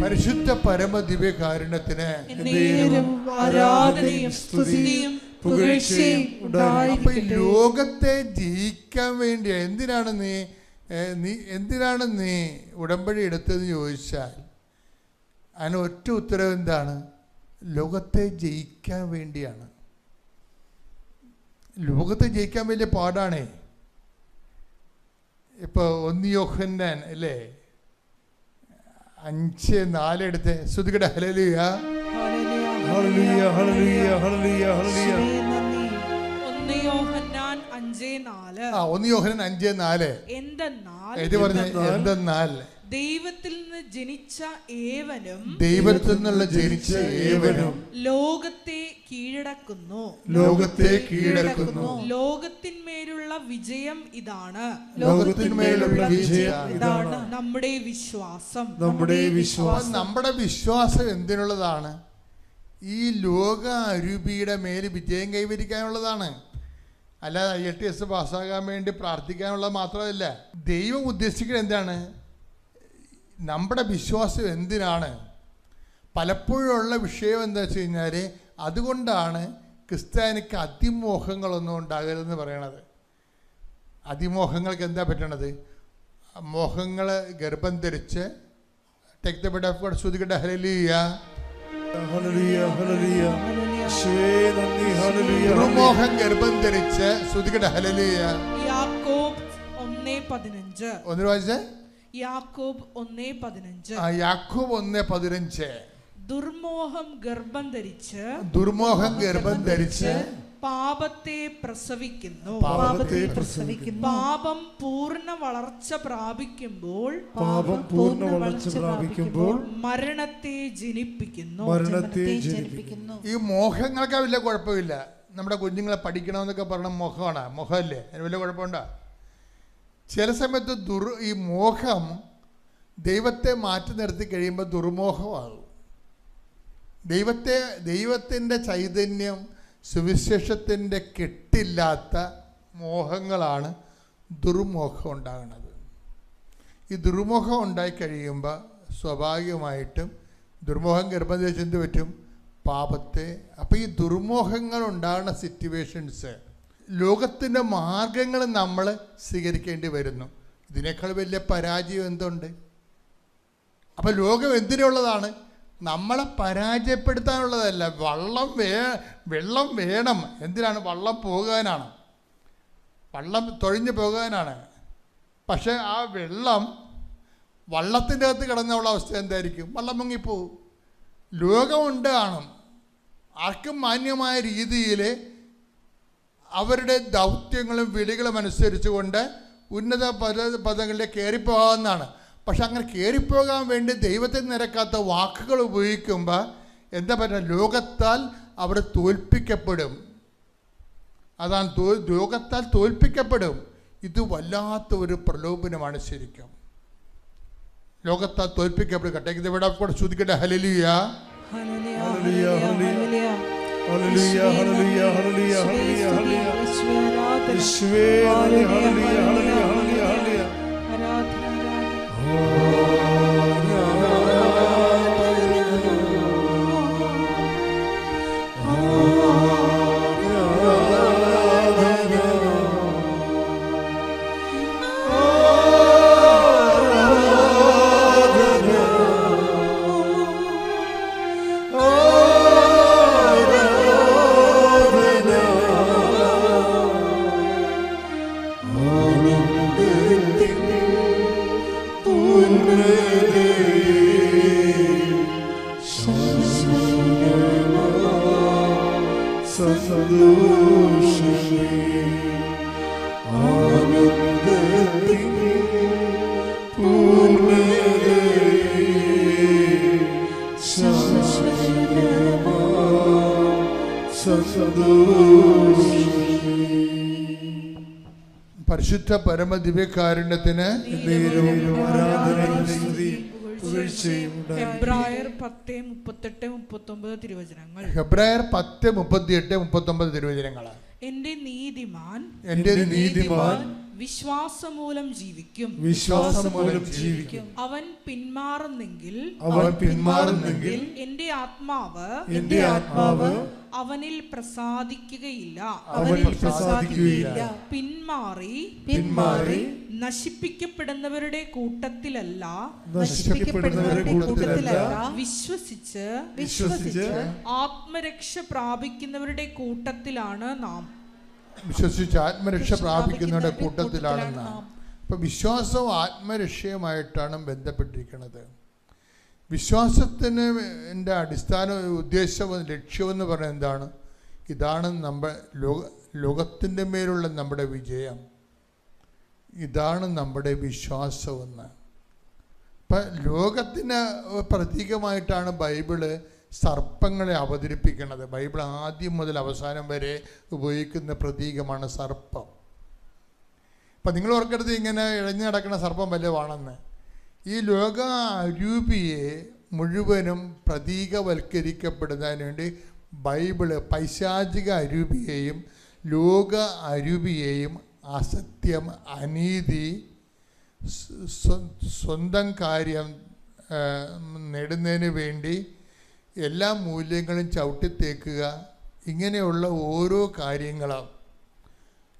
പരിശുദ്ധ പരമ ദിവ്യകാരുണ്യത്തിന് ആരാധനയും സ്തുതിയും പുകഴ്ചയും അപ്പൊ ലോകത്തെ ജയിക്കാൻ വേണ്ടി എന്തിനാണ് നീ ഉടമ്പടി എടുത്തതെന്ന് ചോദിച്ചാൽ അതിന് ഒറ്റ ഉത്തരവ് എന്താണ്? ലോകത്തെ ജയിക്കാൻ വേണ്ടിയാണ്. ലോകത്തെ ജയിക്കാൻ വലിയ പാടാണേ. ഇപ്പോൾ 1 യോഹന്നാൻ അല്ലേ 5:4 എടുത്ത് ശ്രുതികട hallelujah hallelujah hallelujah hallelujah hallelujah. 1 Yohannan 5:4. 1 Yohannan 5:4 എന്തെന്നാൽ ദൈവത്തിൽ നിന്ന് ജനിച്ച ഏവനും ലോകത്തെ കീഴടക്കുന്നു. ലോകത്തിന്മേലുള്ള വിജയം ഇതാണ്. നമ്മുടെ വിശ്വാസം. നമ്മുടെ വിശ്വാസം എന്തിനുള്ളതാണ്? ഈ ലോക അരൂപിയുടെ മേൽ വിജയം കൈവരിക്കാനുള്ളതാണ്. അല്ലാതെ IELTS പാസ്സാകാൻ വേണ്ടി പ്രാർത്ഥിക്കാനുള്ളത് മാത്രമല്ല. ദൈവം ഉദ്ദേശിക്കുന്നത് എന്താണ്? നമ്മുടെ വിശ്വാസം എന്തിനാണ്? പലപ്പോഴുള്ള വിഷയം എന്താ വെച്ച് കഴിഞ്ഞാൽ അതുകൊണ്ടാണ് ക്രിസ്ത്യാനിക്ക് അതിമോഹങ്ങളൊന്നും ഉണ്ടാകരുതെന്ന് പറയണത്. അതിമോഹങ്ങൾക്ക് എന്താ പറ്റണത്? മോഹങ്ങൾ ഗർഭം ധരിച്ച് ശ്രുതികട ഹല്ലേലൂയ മോഹം ഗർഭം ധരിച്ച് ശ്രുതികട ഹല്ലേലൂയ. യാക്കോബ് 1:15 ഒന്ന് വായിച്ചേ. യാക്കോബ് 1:15. യാക്കോബ് 1:15. ദുർമോഹം ഗർഭം ധരിച്ച് പാപത്തെ പ്രസവിക്കുന്നു. പാപം പൂർണ്ണ വളർച്ച പ്രാപിക്കുമ്പോൾ മരണത്തെ ജനിപ്പിക്കുന്നു. ഈ മോഹങ്ങൾക്ക് വലിയ കുഴപ്പമില്ല. നമ്മുടെ കുഞ്ഞുങ്ങളെ പഠിക്കണമെന്നൊക്കെ പറഞ്ഞ മോഹമല്ലേ? അതിന് വലിയ കുഴപ്പമുണ്ടോ? ചില സമയത്ത് ഈ മോഹം ദൈവത്തെ മാറ്റി നിർത്തി കഴിയുമ്പോൾ ദുർമോഹമാകും. ദൈവത്തിൻ്റെ ചൈതന്യം സുവിശേഷത്തിൻ്റെ കെട്ടില്ലാത്ത മോഹങ്ങളാണ് ദുർമോഹം ഉണ്ടാകുന്നത്. ഈ ദുർമോഹം ഉണ്ടായിക്കഴിയുമ്പോൾ സ്വാഭാവികമായിട്ടും ദുർമോഹം ഗർഭം ധരിച്ച് എന്ത് പറ്റും? പാപത്തെ. അപ്പോൾ ഈ ദുർമോഹങ്ങൾ ഉണ്ടാകുന്ന സിറ്റുവേഷൻസ് ലോകത്തിൻ്റെ മാർഗങ്ങൾ നമ്മൾ സ്വീകരിക്കേണ്ടി വരുന്നു. ഇതിനേക്കാൾ വലിയ പരാജയം എന്തുണ്ട്? അപ്പം ലോകം എന്തിനുള്ളതാണ്? നമ്മളെ പരാജയപ്പെടുത്താനുള്ളതല്ല. വെള്ളം വേണം. എന്തിനാണ്? വള്ളം പോകാനാണ്. വള്ളം തൊഴിഞ്ഞു പോകാനാണ്. പക്ഷെ ആ വള്ളത്തിൻ്റെ അകത്ത് കിടന്നുള്ള അവസ്ഥ എന്തായിരിക്കും? വള്ളം മുങ്ങിപ്പോവും. ലോകമുണ്ട് കാണും. ആർക്കും മാന്യമായ രീതിയിൽ അവരുടെ ദൗത്യങ്ങളും വിളികളും അനുസരിച്ചുകൊണ്ട് ഉന്നത പദങ്ങളിലേക്ക് കയറിപ്പോകാവുന്നതാണ്. പക്ഷെ അങ്ങനെ കയറിപ്പോകാൻ വേണ്ടി ദൈവത്തിന് നിരക്കാത്ത വാക്കുകൾ ഉപയോഗിക്കുമ്പോൾ എന്താ പറയുക? ലോകത്താൽ അവർ തോൽപ്പിക്കപ്പെടും. അതാണ് ലോകത്താൽ തോൽപ്പിക്കപ്പെടും. ഇത് വല്ലാത്ത ഒരു പ്രലോഭനമാണ് ശരിക്കും. ലോകത്താൽ തോൽപ്പിക്കപ്പെടും. കട്ടേക്ക് ഇവിടെ കൂടെ ശ്രുതിക്കട്ടെ hallelujah hallelujah hallelujah hallelujah hallelujah hallelujah hallelujah യേശുവേ ഹല്ലേലൂയ ഹല്ലേലൂയ ഹല്ലേലൂയ ഹല്ലേലൂയ. പരിശുദ്ധ പരമ ദിവ്യകാരുണ്യത്തിന് ഹെബ്രായർ 10:38-39 തിരുവചനങ്ങൾ. ഹെബ്രായർ 10:38-39 തിരുവചനങ്ങൾ. എന്റെ നീതിമാൻ വിശ്വാസമൂലം ജീവിക്കും. അവൻ പിന്മാറുന്നെങ്കിൽ എന്റെ ആത്മാവ് അവനിൽ പ്രസാദിക്കുകയില്ല. പിന്മാറി നശിപ്പിക്കപ്പെടുന്നവരുടെ കൂട്ടത്തിലല്ല, വിശ്വസിച്ച് ആത്മരക്ഷ പ്രാപിക്കുന്നവരുടെ കൂട്ടത്തിലാണ് നാം. വിശ്വസിച്ച് ആത്മരക്ഷ പ്രാപിക്കുന്നവരുടെ കൂട്ടത്തിലാണ് നാം. അപ്പൊ വിശ്വാസവും ആത്മരക്ഷയുമായിട്ടാണ് ബന്ധപ്പെട്ടിരിക്കുന്നത്. വിശ്വാസത്തിന് എൻ്റെ അടിസ്ഥാന ഉദ്ദേശവും ലക്ഷ്യമെന്ന് പറയുന്നത് എന്താണ്? ഇതാണ് നമ്മുടെ ലോകത്തിൻ്റെ മേലുള്ള നമ്മുടെ വിജയം. ഇതാണ് നമ്മുടെ വിശ്വാസമെന്ന്. ഇപ്പം ലോകത്തിന് പ്രതീകമായിട്ടാണ് ബൈബിള് സർപ്പങ്ങളെ അവതരിപ്പിക്കുന്നത്. ബൈബിൾ ആദ്യം മുതൽ അവസാനം വരെ ഉപയോഗിക്കുന്ന പ്രതീകമാണ് സർപ്പം. അപ്പം നിങ്ങൾ ഓർക്കരുത് ഇങ്ങനെ ഇഴഞ്ഞു നടക്കുന്ന സർപ്പം വല്ലതുമാണെന്ന്. ഈ ലോക അരൂപിയെ മുഴുവനും പ്രതീകവൽക്കരിക്കപ്പെടുന്നതിന് വേണ്ടി ബൈബിള് പൈശാചിക അരൂപിയെയും ലോക അരൂപിയെയും അസത്യം, അനീതി, സ്വന്തം കാര്യം നേടുന്നതിന് വേണ്ടി എല്ലാ മൂല്യങ്ങളും ചവിട്ടിത്തേക്കുക, ഇങ്ങനെയുള്ള ഓരോ കാര്യങ്ങളും,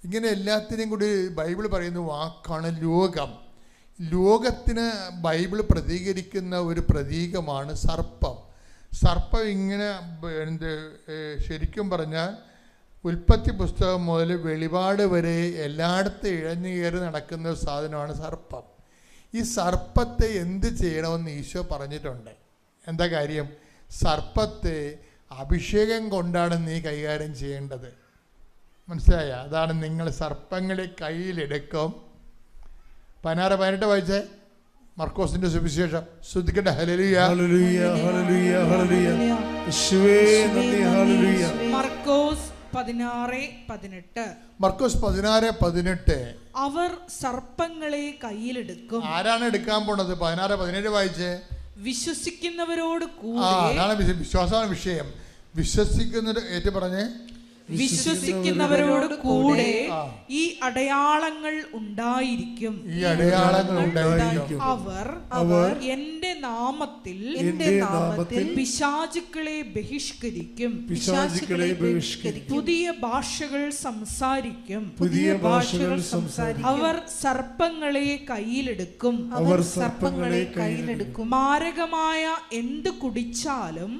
ഇങ്ങനെ എല്ലാത്തിനെയും കൂടി ബൈബിൾ പറയുന്ന വാക്കാണ് ലോകം. ലോകത്തിന് ബൈബിൾ പ്രതികരിക്കുന്ന ഒരു പ്രതീകമാണ് സർപ്പം. സർപ്പം ഇങ്ങനെ ശരിക്കും പറഞ്ഞാൽ ഉൽപ്പത്തി പുസ്തകം മുതൽ വെളിപാട് വരെ എല്ലായിടത്തും ഇഴഞ്ഞു കയറി നടക്കുന്ന സാധനമാണ് സർപ്പം. ഈ സർപ്പത്തെ എന്ത് ചെയ്യണമെന്ന് ഈശോ പറഞ്ഞിട്ടുണ്ട്. എന്താ കാര്യം? സർപ്പത്തെ അഭിഷേകം കൊണ്ടാണ് നീ കൈകാര്യം ചെയ്യേണ്ടത്. മനസ്സിലായ? അതാണ് നിങ്ങൾ സർപ്പങ്ങളെ കയ്യിലെടുക്കും. 16-18 വായിച്ചേ, മർക്കോസിന്റെ സുവിശേഷം. ശ്രദ്ധിക്കട്ടെ. Hallelujah, hallelujah, hallelujah, hallelujah. Markose 16:18. Markose 16:18. അവർ സർപ്പങ്ങളെ കയ്യിലെടുക്കും. ആരാണ് എടുക്കാൻ പോണത്? 16-17 വായിച്ചേ. വിശ്വസിക്കുന്നവരോട് കൂടെ. അതാണ് വിശ്വാസമാണ് വിഷയം. വിശ്വസിക്കുന്നവർ ഏറ്റു പറഞ്ഞേ. വിശ്വസിക്കുന്നവരോട് കൂടെ ഈ അടയാളങ്ങൾ ഉണ്ടായിരിക്കും. അവർ എന്റെ നാമത്തിൽ പിശാചുക്കളെ ബഹിഷ്കരിക്കും. പുതിയ ഭാഷകൾ സംസാരിക്കും. അവർ സർപ്പങ്ങളെ കയ്യിലെടുക്കും. മാരകമായ എന്ത് കുടിച്ചാലും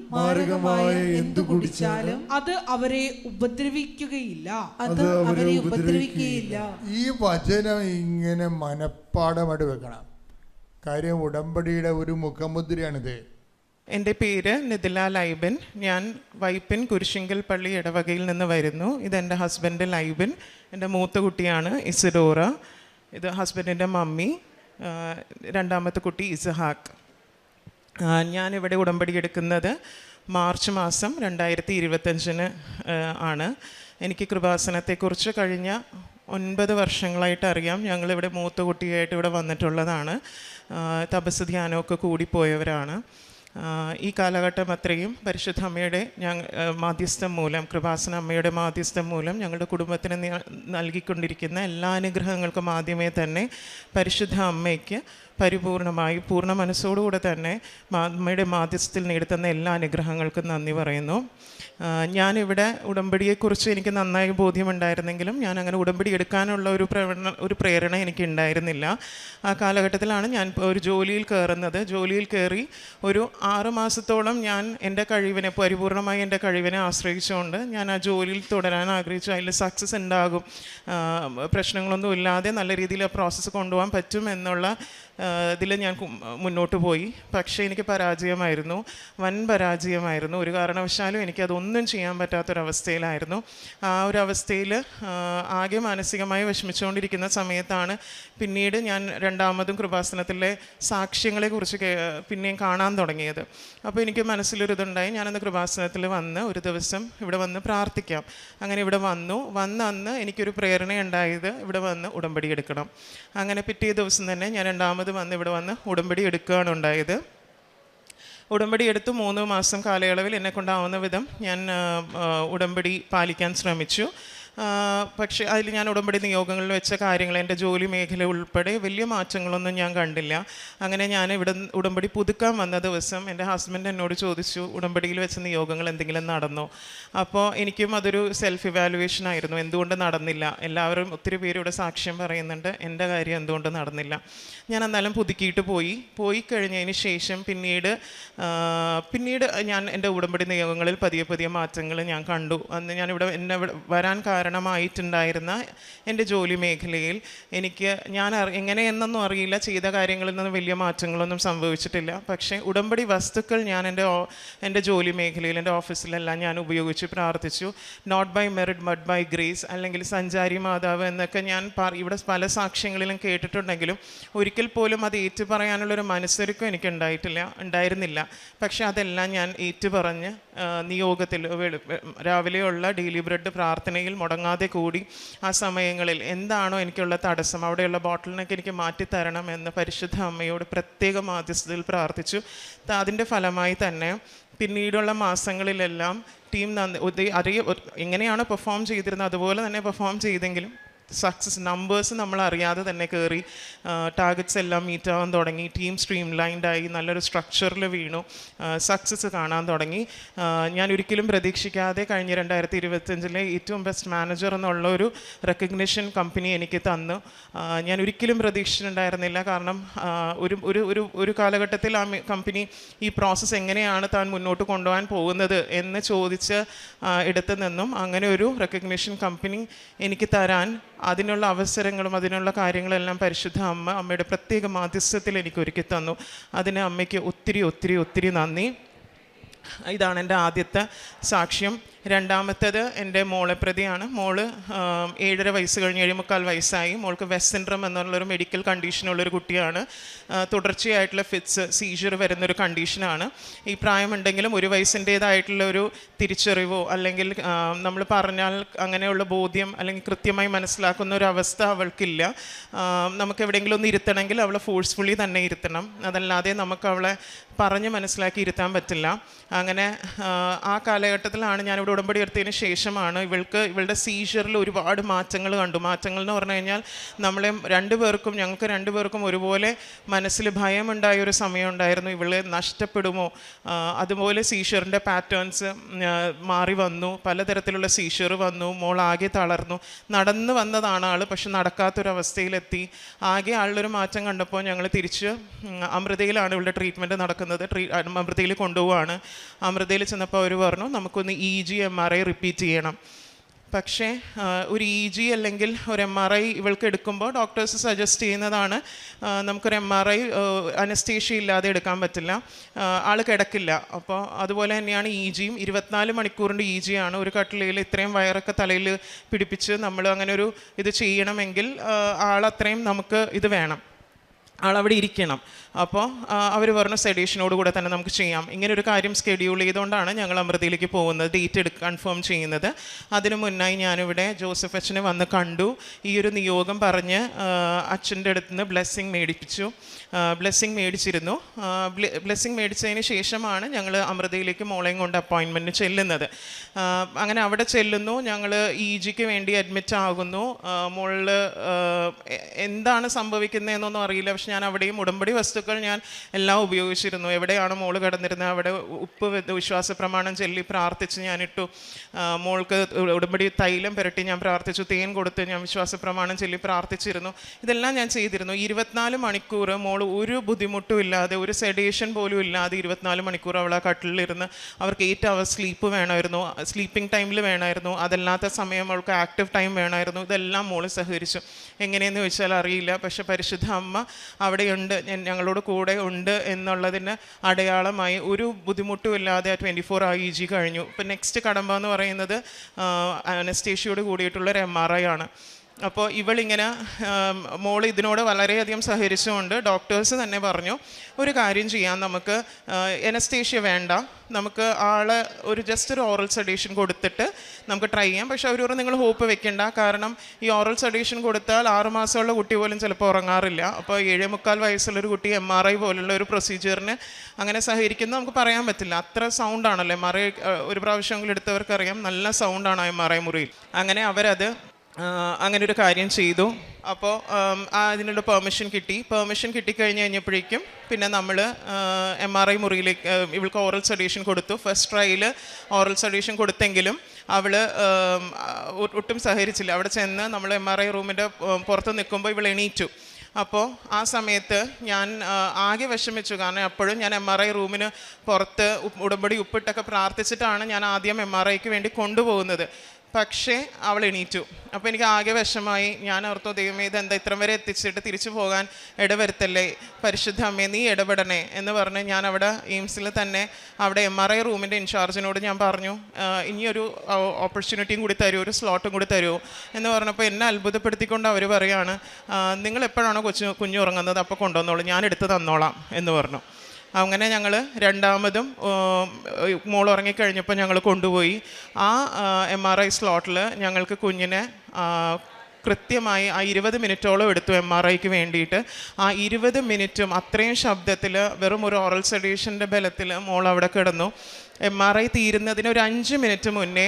അത് അവരെ ഉപദ്രവിക്കുകയില്ല. ഈ വചനം ഇങ്ങനെ മനപ്പാടമായിട്ട് വെക്കണം. കാര്യം ഉടമ്പടിയുടെ ഒരു മുഖമുദ്രയാണിത്. എൻ്റെ പേര് നിതില ലൈബൻ. ഞാൻ വൈപ്പിൻ കുരിശിങ്കൽ പള്ളി ഇടവകയിൽ നിന്ന് വരുന്നു. ഇതെൻ്റെ ഹസ്ബൻഡ് ലൈബൻ. എൻ്റെ മൂത്ത കുട്ടിയാണ് ഇസിഡോറ. ഇത് ഹസ്ബൻഡിൻ്റെ മമ്മി. രണ്ടാമത്തെ കുട്ടി ഇസഹാക്ക്. ഞാനിവിടെ ഉടമ്പടി എടുക്കുന്നത് മാർച്ച് മാസം 2025 ആണ്. എനിക്ക് കൃപാസനത്തെക്കുറിച്ച് കഴിഞ്ഞ 9 വർഷങ്ങളായിട്ട് അറിയാം. ഞങ്ങളിവിടെ മൂത്ത കുട്ടിയായിട്ട് ഇവിടെ വന്നിട്ടുള്ളതാണ്. തപസ് ധ്യാനമൊക്കെ കൂടിപ്പോയവരാണ്. ഈ കാലഘട്ടം അത്രയും പരിശുദ്ധ അമ്മയുടെ മാധ്യസ്ഥം മൂലം, കൃപാസന അമ്മയുടെ മാധ്യസ്ഥം മൂലം ഞങ്ങളുടെ കുടുംബത്തിന് നൽകിക്കൊണ്ടിരിക്കുന്ന എല്ലാ അനുഗ്രഹങ്ങൾക്കും ആദ്യമേ തന്നെ പരിശുദ്ധ അമ്മയ്ക്ക് പരിപൂർണമായി പൂർണ്ണ മനസ്സോടുകൂടെ തന്നെ അമ്മയുടെ മാധ്യസ്ഥത്തിൽ നേടിത്തന്ന എല്ലാ അനുഗ്രഹങ്ങൾക്കും നന്ദി പറയുന്നു. ഞാനിവിടെ ഉടമ്പടിയെക്കുറിച്ച് എനിക്ക് നന്നായി ബോധ്യമുണ്ടായിരുന്നെങ്കിലും ഞാൻ അങ്ങനെ ഉടമ്പടി എടുക്കാനുള്ള ഒരു പ്രേരണ എനിക്ക് ഉണ്ടായിരുന്നില്ല. ആ കാലഘട്ടത്തിലാണ് ഞാൻ ഒരു ജോലിയിൽ കയറുന്നത്. ജോലിയിൽ കയറി ഒരു 6 മാസത്തോളം ഞാൻ എൻ്റെ കഴിവിനെ, പരിപൂർണമായി എൻ്റെ കഴിവിനെ ആശ്രയിച്ചുകൊണ്ട് ഞാൻ ആ ജോലിയിൽ തുടരാൻ ആഗ്രഹിച്ചു. അതിൽ സക്സസ് ഉണ്ടാകും, പ്രശ്നങ്ങളൊന്നും ഇല്ലാതെ നല്ല രീതിയിൽ ആ പ്രോസസ്സ് കൊണ്ടുപോകാൻ പറ്റും എന്നുള്ള ഇതിൽ ഞാൻ മുന്നോട്ട് പോയി. പക്ഷേ എനിക്ക് പരാജയമായിരുന്നു, വൻ പരാജയമായിരുന്നു. ഒരു കാരണവശാലും എനിക്കതൊന്നും ചെയ്യാൻ പറ്റാത്തൊരവസ്ഥയിലായിരുന്നു. ആ ഒരു അവസ്ഥയിൽ ആകെ മാനസികമായി വിഷമിച്ചുകൊണ്ടിരിക്കുന്ന സമയത്താണ് പിന്നീട് ഞാൻ രണ്ടാമതും കൃപാസനത്തിലെ സാക്ഷ്യങ്ങളെക്കുറിച്ച് പിന്നെയും കാണാൻ തുടങ്ങിയത്. അപ്പോൾ എനിക്ക് മനസ്സിലൊരിതുണ്ടായി, ഞാനന്ന് കൃപാസനത്തിൽ വന്ന് ഒരു ദിവസം ഇവിടെ വന്ന് പ്രാർത്ഥിക്കാം. അങ്ങനെ ഇവിടെ വന്ന് എനിക്കൊരു പ്രേരണയുണ്ടായത് ഇവിടെ വന്ന് ഉടമ്പടി എടുക്കണം. അങ്ങനെ പിറ്റേ ദിവസം തന്നെ ഞാൻ രണ്ടാമത് ഇവിടെ വന്ന് ഉടമ്പടി എടുക്കുകയാണ് ഉണ്ടായത്. ഉടമ്പടി എടുത്ത് 3 മാസം കാലയളവിൽ എന്നെ കൊണ്ടാവുന്ന വിധം ഞാൻ ഉടമ്പടി പാലിക്കാൻ ശ്രമിച്ചു. പക്ഷേ അതിൽ ഞാൻ ഉടമ്പടി നിയോഗങ്ങളിൽ വെച്ച കാര്യങ്ങൾ എൻ്റെ ജോലി മേഖല ഉൾപ്പെടെ വലിയ മാറ്റങ്ങളൊന്നും ഞാൻ കണ്ടില്ല. അങ്ങനെ ഞാൻ ഇവിടെ ഉടമ്പടി പുതുക്കാൻ വന്ന ദിവസം എൻ്റെ ഹസ്ബൻഡ് എന്നോട് ചോദിച്ചു, ഉടമ്പടിയിൽ വെച്ച നിയോഗങ്ങൾ എന്തെങ്കിലും നടന്നോ? അപ്പോൾ എനിക്കും അതൊരു സെൽഫ് ഇവാലുവേഷൻ ആയിരുന്നു, എന്തുകൊണ്ട് നടന്നില്ല. എല്ലാവരും ഒത്തിരി പേര് ഇവിടെ സാക്ഷ്യം പറയുന്നുണ്ട്, എൻ്റെ കാര്യം എന്തുകൊണ്ട് നടന്നില്ല. ഞാൻ എന്നാലും പുതുക്കിയിട്ട് പോയി കഴിഞ്ഞതിന് ശേഷം പിന്നീട് ഞാൻ എൻ്റെ ഉടമ്പടി നിയോഗങ്ങളിൽ പതിയെ മാറ്റങ്ങൾ ഞാൻ കണ്ടു. അന്ന് എന്നെ വരാൻ കാരണമായിട്ടുണ്ടായിരുന്ന എൻ്റെ ജോലി മേഖലയിൽ ഞാൻ എങ്ങനെയെന്നൊന്നും അറിയില്ല, ചെയ്ത കാര്യങ്ങളിൽ നിന്ന് വലിയ മാറ്റങ്ങളൊന്നും സംഭവിച്ചിട്ടില്ല. പക്ഷേ ഉടമ്പടി വസ്തുക്കൾ ഞാൻ എൻ്റെ ജോലി മേഖലയിൽ, എൻ്റെ ഓഫീസിലെല്ലാം ഞാൻ ഉപയോഗിച്ച് പ്രാർത്ഥിച്ചു. Not by merit but by grace, അല്ലെങ്കിൽ സഞ്ചാരി മാതാവ് എന്നൊക്കെ ഞാൻ ഇവിടെ പല സാക്ഷ്യങ്ങളിലും കേട്ടിട്ടുണ്ടെങ്കിലും ഒരിക്കൽ പോലും അത് ഏറ്റുപറയാനുള്ളൊരു മനസ്സൊരുക്കം എനിക്ക് ഉണ്ടായിരുന്നില്ല. പക്ഷേ അതെല്ലാം ഞാൻ ഏറ്റുപറഞ്ഞ് നിയോഗത്തിൽ രാവിലെയുള്ള ഡെയിലി ബ്രെഡ് പ്രാർത്ഥനയിൽ മുടങ്ങാതെ കൂടി ആ സമയങ്ങളിൽ എന്താണോ എനിക്കുള്ള തടസ്സം, അവിടെയുള്ള ബോട്ടിലിനൊക്കെ എനിക്ക് മാറ്റിത്തരണം എന്ന് പരിശുദ്ധ അമ്മയോട് പ്രത്യേക മാധ്യസ്ഥതയിൽ പ്രാർത്ഥിച്ചു. അതിൻ്റെ ഫലമായി തന്നെ പിന്നീടുള്ള മാസങ്ങളിലെല്ലാം ടീം എങ്ങനെയാണ് പെർഫോം ചെയ്തിരുന്നത് അതുപോലെ തന്നെ പെർഫോം ചെയ്തെങ്കിലും സക്സസ് നമ്പേഴ്സ് നമ്മൾ അറിയാതെ തന്നെ കയറി, ടാർഗറ്റ്സ് എല്ലാം മീറ്റ് ആവാൻ തുടങ്ങി, ടീം സ്ട്രീം ലൈൻഡായി, നല്ലൊരു സ്ട്രക്ചറിൽ വീണു, സക്സസ് കാണാൻ തുടങ്ങി. ഞാൻ ഒരിക്കലും പ്രതീക്ഷിക്കാതെ കഴിഞ്ഞ 2025 ഏറ്റവും ബെസ്റ്റ് മാനേജർ എന്നുള്ളൊരു റെക്കഗ്നിഷൻ കമ്പനി എനിക്ക് തന്നു. ഞാൻ ഒരിക്കലും പ്രതീക്ഷിച്ചിട്ടുണ്ടായിരുന്നില്ല. കാരണം ഒരു കാലഘട്ടത്തിൽ ആ കമ്പനി ഈ പ്രോസസ്സ് എങ്ങനെയാണ് താൻ മുന്നോട്ട് കൊണ്ടുപോകാൻ പോകുന്നത് എന്ന് ചോദിച്ച് ഇടത്തു നിന്നും അങ്ങനെ ഒരു റെക്കഗ്നിഷൻ കമ്പനി എനിക്ക് തരാൻ അതിനുള്ള അവസരങ്ങളും അതിനുള്ള കാര്യങ്ങളെല്ലാം പരിശുദ്ധ അമ്മയുടെ പ്രത്യേക മാധ്യസ്ഥത്തിൽ എനിക്ക് ഒരുക്കി തന്നു. അതിന് അമ്മയ്ക്ക് ഒത്തിരി നന്ദി. ഇതാണ് എൻ്റെ ആദ്യത്തെ സാക്ഷ്യം. രണ്ടാമത്തേത് എൻ്റെ മോളെ പ്രതിയാണ്. മോള് 7.5 വയസ്സ് കഴിഞ്ഞ് 7.25 വയസ്സായി. മോൾക്ക് വെസ്റ്റ് സിൻഡ്രോം എന്നുള്ളൊരു മെഡിക്കൽ കണ്ടീഷനുള്ളൊരു കുട്ടിയാണ്. തുടർച്ചയായിട്ടുള്ള ഫിറ്റ്സ്, സീജർ വരുന്നൊരു കണ്ടീഷനാണ്. ഈ പ്രായമുണ്ടെങ്കിലും 1 വയസ്സിൻ്റേതായിട്ടുള്ളൊരു തിരിച്ചറിവോ അല്ലെങ്കിൽ നമ്മൾ പറഞ്ഞാൽ അങ്ങനെയുള്ള ബോധ്യം അല്ലെങ്കിൽ കൃത്യമായി മനസ്സിലാക്കുന്ന ഒരു അവസ്ഥ അവൾക്കില്ല. നമുക്ക് എവിടെയെങ്കിലും ഒന്ന് ഇരുത്തണമെങ്കിൽ അവളെ ഫോഴ്സ്ഫുള്ളി തന്നെ ഇരുത്തണം, അതല്ലാതെ നമുക്ക് അവളെ പറഞ്ഞ് മനസ്സിലാക്കി ഇരുത്താൻ പറ്റില്ല. അങ്ങനെ ആ കാലഘട്ടത്തിലാണ് ഞാനിവിടെ ഉടമ്പടി എടുത്തതിന് ശേഷമാണ് ഇവളുടെ സീജറിൽ ഒരുപാട് മാറ്റങ്ങൾ കണ്ടു. മാറ്റങ്ങൾ എന്ന് പറഞ്ഞു കഴിഞ്ഞാൽ ഞങ്ങൾക്ക് രണ്ടുപേർക്കും ഒരുപോലെ മനസ്സിൽ ഭയമുണ്ടായൊരു സമയം ഉണ്ടായിരുന്നു, ഇവളെ നഷ്ടപ്പെടുമോ. അതുപോലെ സീഷറിൻ്റെ പാറ്റേൺസ് മാറി വന്നു, പലതരത്തിലുള്ള സീഷർ വന്നു. മോൾ ആകെ തളർന്നു. നടന്നു വന്നതാണ് ആൾ, പക്ഷെ നടക്കാത്തൊരവസ്ഥയിലെത്തി. ആകെ ആളിലൊരു മാറ്റം കണ്ടപ്പോൾ ഞങ്ങൾ തിരിച്ച് അമൃതയിലാണ് ഇവളുടെ ട്രീറ്റ്മെൻറ്റ് നടക്കുന്നത്. അമൃതയിൽ കൊണ്ടുപോവാണ്. അമൃതയിൽ ചെന്നപ്പോൾ അവർ പറഞ്ഞു നമുക്കൊന്ന് EG MRI റിപ്പീറ്റ് ചെയ്യണം. പക്ഷേ ഒരു EG അല്ലെങ്കിൽ ഒരു MRI ഇവൾക്ക് എടുക്കുമ്പോൾ ഡോക്ടേഴ്സ് സജസ്റ്റ് ചെയ്യുന്നതാണ് നമുക്കൊരു MRI അനസ്തേഷ്യ ഇല്ലാതെ എടുക്കാൻ പറ്റില്ല, ആൾ കിടക്കില്ല. അപ്പോൾ അതുപോലെ തന്നെയാണ് EGയും 24 മണിക്കൂറിൻ്റെ EG ആണ്. ഒരു കട്ടിലയിൽ ഇത്രയും വയറൊക്കെ തലയിൽ പിടിപ്പിച്ച് നമ്മൾ അങ്ങനെ ഒരു ഇത് ചെയ്യണമെങ്കിൽ ആളത്രയും നമുക്ക് ഇത് വേണം, ആളവിടെ ഇരിക്കണം. അപ്പോൾ അവർ പറഞ്ഞു സെഡേഷനോട് കൂടെ തന്നെ നമുക്ക് ചെയ്യാം. ഇങ്ങനൊരു കാര്യം സ്കെഡ്യൂൾ ചെയ്തുകൊണ്ടാണ് ഞങ്ങൾ അമൃതയിലേക്ക് പോകുന്നത്, ഡേറ്റ് കൺഫേം ചെയ്യുന്നത്. അതിനു മുന്നായി ഞാനിവിടെ ജോസഫ് അച്ഛനെ വന്ന് കണ്ടു. ഈ ഒരു നിയോഗം പറഞ്ഞ് അച്ഛൻ്റെ അടുത്ത് നിന്ന് ബ്ലെസ്സിങ് മേടിച്ചിരുന്നു. ബ്ലെസ്സിങ് മേടിച്ചതിന് ശേഷമാണ് ഞങ്ങൾ അമൃതയിലേക്ക് മോളെയും കൊണ്ട് അപ്പോയിൻമെൻറ്റ് ചെല്ലുന്നത്. അങ്ങനെ അവിടെ ചെല്ലുന്നു, ഞങ്ങൾ EGക്ക് വേണ്ടി അഡ്മിറ്റ് ആകുന്നു. മോളിൽ എന്താണ് സംഭവിക്കുന്നതെന്നൊന്നും അറിയില്ല. പക്ഷെ ഞാൻ അവിടെയും ഉടമ്പടി വസ്തുക്കൾ ഞാൻ എല്ലാം ഉപയോഗിച്ചിരുന്നു. എവിടെയാണ് മോള് കിടന്നിരുന്നത് അവിടെ ഉപ്പ് വിശ്വാസ പ്രമാണം ചൊല്ലി പ്രാർത്ഥിച്ച് ഞാനിട്ടു. മോൾക്ക് ഉടമ്പടി തൈലം പുരട്ടി ഞാൻ പ്രാർത്ഥിച്ചു, തേൻ കൊടുത്ത് ഞാൻ വിശ്വാസ പ്രമാണം ചൊല്ലി പ്രാർത്ഥിച്ചിരുന്നു. ഇതെല്ലാം ഞാൻ ചെയ്തിരുന്നു. 24 മണിക്കൂർ മോൾ ഒരു ബുദ്ധിമുട്ടും ഇല്ലാതെ, ഒരു സെഡേഷൻ പോലും ഇല്ലാതെ 24 മണിക്കൂർ അവൾ ആ കട്ടിലിരുന്ന്. അവർക്ക് 8 hours സ്ലീപ്പ് വേണമായിരുന്നു, സ്ലീപ്പിംഗ് ടൈമിൽ വേണമായിരുന്നു, അതല്ലാത്ത സമയം അവൾക്ക് ആക്റ്റീവ് ടൈം വേണമായിരുന്നു. ഇതെല്ലാം മോൾ സഹകരിച്ചു. എങ്ങനെയെന്ന് ചോദിച്ചാൽ അറിയില്ല, പക്ഷെ പരിശുദ്ധ അമ്മ അവിടെയുണ്ട്, ഞങ്ങളോട് കൂടെ ഉണ്ട് എന്നുള്ളതിന് അടയാളമായി. ഒരു ബുദ്ധിമുട്ടും ഇല്ലാതെ 24 hour EG കഴിഞ്ഞു. ഇപ്പം നെക്സ്റ്റ് കടമ്പ എന്ന് പറയുന്നത് അനസ്തേഷ്യയോട് കൂടിയിട്ടുള്ളൊരു MRI ആണ്. അപ്പോൾ ഇവളിങ്ങനെ മോൾ ഇതിനോട് വളരെയധികം സഹകരിച്ചുകൊണ്ട് ഡോക്ടേഴ്സ് തന്നെ പറഞ്ഞു, ഒരു കാര്യം ചെയ്യാം, നമുക്ക് എനസ്തേഷ്യ വേണ്ട, നമുക്ക് ആളെ ജസ്റ്റ് ഒരു ഓറൽ സെഡേഷൻ കൊടുത്തിട്ട് നമുക്ക് ട്രൈ ചെയ്യാം. പക്ഷെ അവർ പറഞ്ഞു നിങ്ങൾ ഹോപ്പ് വെക്കണ്ട, കാരണം ഈ ഓറൽ സെഡേഷൻ കൊടുത്താൽ 6 മാസമുള്ള കുട്ടി പോലും ചിലപ്പോൾ ഉറങ്ങാറില്ല. അപ്പോൾ 7.25 വയസ്സുള്ളൊരു കുട്ടി MRI പോലുള്ള ഒരു പ്രൊസീജിയറിന് അങ്ങനെ സഹകരിക്കുന്നത് നമുക്ക് പറയാൻ പറ്റില്ല. അത്ര സൗണ്ടാണല്ലോ MRI. ഒരു പ്രാവശ്യമെങ്കിലും എടുത്തവർക്കറിയാം, നല്ല സൗണ്ടാണ് MRI മുറിയിൽ. അങ്ങനെ അവരത് അങ്ങനെ ഒരു കാര്യം ചെയ്തു. അപ്പോൾ അതിനുള്ള പെർമിഷൻ കിട്ടിക്കഴിഞ്ഞപ്പോഴേക്കും പിന്നെ നമ്മൾ MRI മുറിയിലേക്ക് ഇവൾക്ക് ഓറൽ സെഡേഷൻ കൊടുത്തു. ഫസ്റ്റ് ട്രയൽ ഓറൽ സെഡേഷൻ കൊടുത്തെങ്കിലും അവൾ ഒട്ടും സഹകരിച്ചില്ല. അവിടെ ചെന്ന് നമ്മൾ MRI റൂമിൻ്റെ പുറത്ത് നിൽക്കുമ്പോൾ ഇവൾ എണീറ്റു. അപ്പോൾ ആ സമയത്ത് ഞാൻ ആകെ വിഷമിച്ചു, കാരണം അപ്പോഴും ഞാൻ MRI റൂമിന് പുറത്ത് ഉടമ്പടി ഉപ്പിട്ടൊക്കെ പ്രാർത്ഥിച്ചിട്ടാണ് ഞാൻ ആദ്യം MRIക്ക് വേണ്ടി കൊണ്ടുപോകുന്നത്. പക്ഷേ അവൾ എണീറ്റു. അപ്പോൾ എനിക്ക് ആകെ വിഷമായി. ഞാൻ ഓർത്തു, ദൈവമേ ഇതെന്താ ഇത്രയും വരെ എത്തിച്ചിട്ട് തിരിച്ചു പോകാൻ ഇടവരുത്തല്ലേ, പരിശുദ്ധ അമ്മേ നീ ഇടപെടണേ എന്ന് പറഞ്ഞ് ഞാൻ അവിടെ എയിംസിൽ തന്നെ അവിടെ MRI റൂമിൻ്റെ ഇൻചാർജിനോട് ഞാൻ പറഞ്ഞു, ഇനിയൊരു ഓപ്പർച്യൂണിറ്റിയും കൂടി തരുമോ, ഒരു സ്ലോട്ടും കൂടി തരുമോ എന്ന് പറഞ്ഞപ്പോൾ എന്നെ അത്ഭുതപ്പെടുത്തിക്കൊണ്ട് അവർ പറയുകയാണ്, നിങ്ങൾ എപ്പോഴാണോ കുഞ്ഞു ഉറങ്ങുന്നത് അപ്പോൾ കൊണ്ടുവന്നോളൂ, ഞാൻ എടുത്ത് തന്നോളാം എന്ന് പറഞ്ഞു. അങ്ങനെ ഞങ്ങൾ രണ്ടാമതും മോൾ ഉറങ്ങിക്കഴിഞ്ഞപ്പോൾ ഞങ്ങൾ കൊണ്ടുപോയി. ആ MRI സ്ലോട്ടിൽ ഞങ്ങൾക്ക് കുഞ്ഞിനെ കൃത്യമായി 20 മിനിറ്റോളം എടുത്തു MRIക്ക് വേണ്ടിയിട്ട്. 20 മിനിറ്റും അത്രയും ശബ്ദത്തിൽ വെറും ഒരു ഓറൽ സെഡേഷൻ്റെ ബലത്തിൽ മോൾ അവിടെ കിടന്നു. MRI തീരുന്നതിന് ഒരു 5 മിനിറ്റ് മുന്നേ